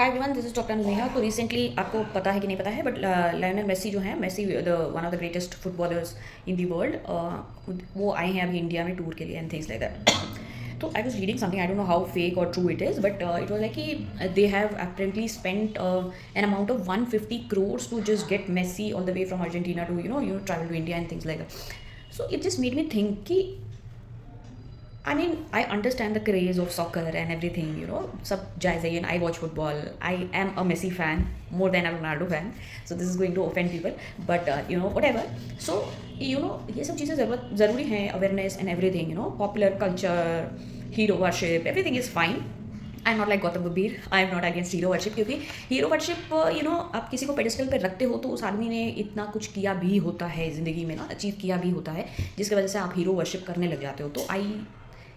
Hi everyone, this is doctor Anumeha. तो recently आपको पता है कि नहीं पता है, बट लायनल मेसी जो है, Messi the one of the greatest footballers in the world, वो आए हैं अभी इंडिया में टूर के लिए एंड थिंग्स लाइक दैट। तो I was reading something, I don't know how fake or true it is, but it was like कि they have apparently spent an amount of 150 crores to just get Messi all the way from Argentina to travel to India and things like that. So it just made me think कि I mean, I understand the craze of soccer and everything, सब जायज़ है, and I watch football. I am a Messi fan more than a Ronaldo fan. So this is going to offend people, but whatever. So ये सब चीज़ें ज़रूरी हैं, awareness and everything, popular culture, hero worship, everything is fine. I am not like Gautam Gambhir, I am not against hero worship, क्योंकि hero worship आप किसी को pedestal पे रखते हो तो उस आदमी ने इतना कुछ किया भी होता है ज़िंदगी में, अचीव किया भी होता है, जिसकी वजह से आप हीरो वर्शिप करने लग जाते हो। तो आई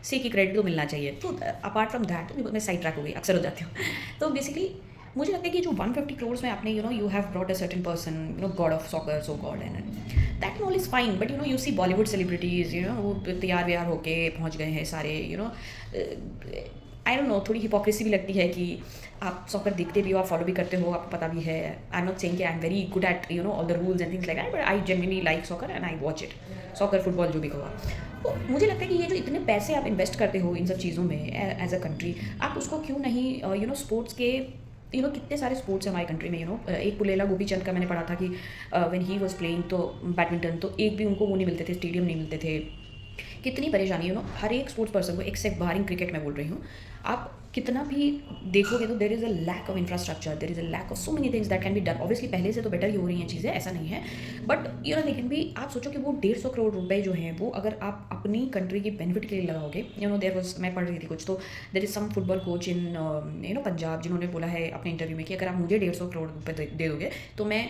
से कि क्रेडिट तो मिलना चाहिए। तो अपार्ट फ्रॉम दैट मैं साइड ट्रैक हो गई, अक्सर हो जाती हूँ। तो बेसिकली मुझे लगता है कि जो 150 करोड़ में आपने you have brought a certain person, god of soccer, so god, and that all is fine, but you see Bollywood celebrities वो तैयार व्यार होके पहुँच गए हैं सारे, आई डोंट नो, थोड़ी हिपोक्रेसी भी लगती है कि आप सॉकर देखते भी हो, आप फॉलो भी करते हो, आपको पता भी है। आई एम नॉट सेइंग कि I am very good at all the rules and things like that, but I genuinely like soccer and I watch it, soccer, football, जो भी कहो। तो मुझे लगता है कि ये जो इतने पैसे आप इन्वेस्ट करते हो इन सब चीज़ों में एज अ कंट्री, आप उसको क्यों नहीं स्पोर्ट्स के कितने सारे स्पोर्ट्स हैं हमारी कंट्री में। एक पुलेला गोपीचंद का मैंने पढ़ा था कि व्हेन ही वाज प्लेइंग तो बैडमिंटन, तो एक भी उनको वो नहीं मिलते थे, स्टेडियम नहीं मिलते थे। कितनी परेशानी हर एक स्पोर्ट्स पर्सन को, एक्सेप्ट बाहर क्रिकेट में बोल रही हूँ, आप कितना भी देखोगे तो there is a lack of infrastructure, there is a lack of so many things that can be done. Obviously पहले से तो बेटर ही हो रही हैं चीज़ें, ऐसा नहीं है, बट लेकिन भी आप सोचो कि वो 150 करोड़ रुपए जो हैं वो अगर आप अपनी कंट्री की बेनिफिट के लिए लगाओगे, देर वॉज, मैं पढ़ रही थी कुछ, तो there is some football coach in Punjab जिन्होंने बोला है अपने इंटरव्यू में कि अगर आप मुझे 150 करोड़ रुपये दे दोगे तो मैं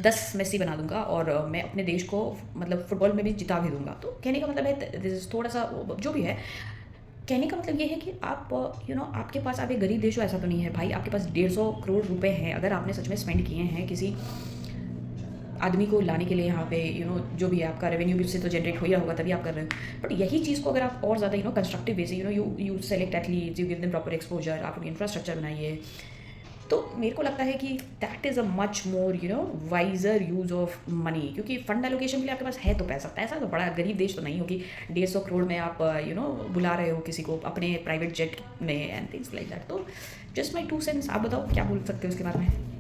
10 मेसी बना दूंगा और मैं अपने देश को मतलब फुटबॉल में भी जिता भी दूंगा। तो कहने का मतलब है थोड़ा सा जो भी है, कहने का मतलब ये है कि आप आपके पास, आप एक गरीब देश हो ऐसा तो नहीं है भाई, आपके पास 150 करोड़ रुपए हैं, अगर आपने सच में स्पेंड किए हैं किसी आदमी को लाने के लिए यहाँ पे, जो भी है आपका रेवेन्यू भी उससे तो जनरेट हो ही रहा होगा, तभी आप कर रहे हो। बट यही चीज़ को अगर आप और ज़्यादा कंस्ट्रक्टिव वे से you select athletes, you give them proper exposure, आप उनकी इंफ्रास्ट्रक्चर बनाइए, तो मेरे को लगता है कि that is a much more wiser use of money. क्योंकि फंड एलोकेशन के लिए आपके पास है तो पैसा तो बड़ा गरीब देश तो नहीं हो कि 150 करोड़ में आप बुला रहे हो किसी को अपने प्राइवेट जेट में एंड थिंग्स लाइक दैट। तो जस्ट माई 2 सेंस। आप बताओ क्या बोल सकते हो उसके बारे में।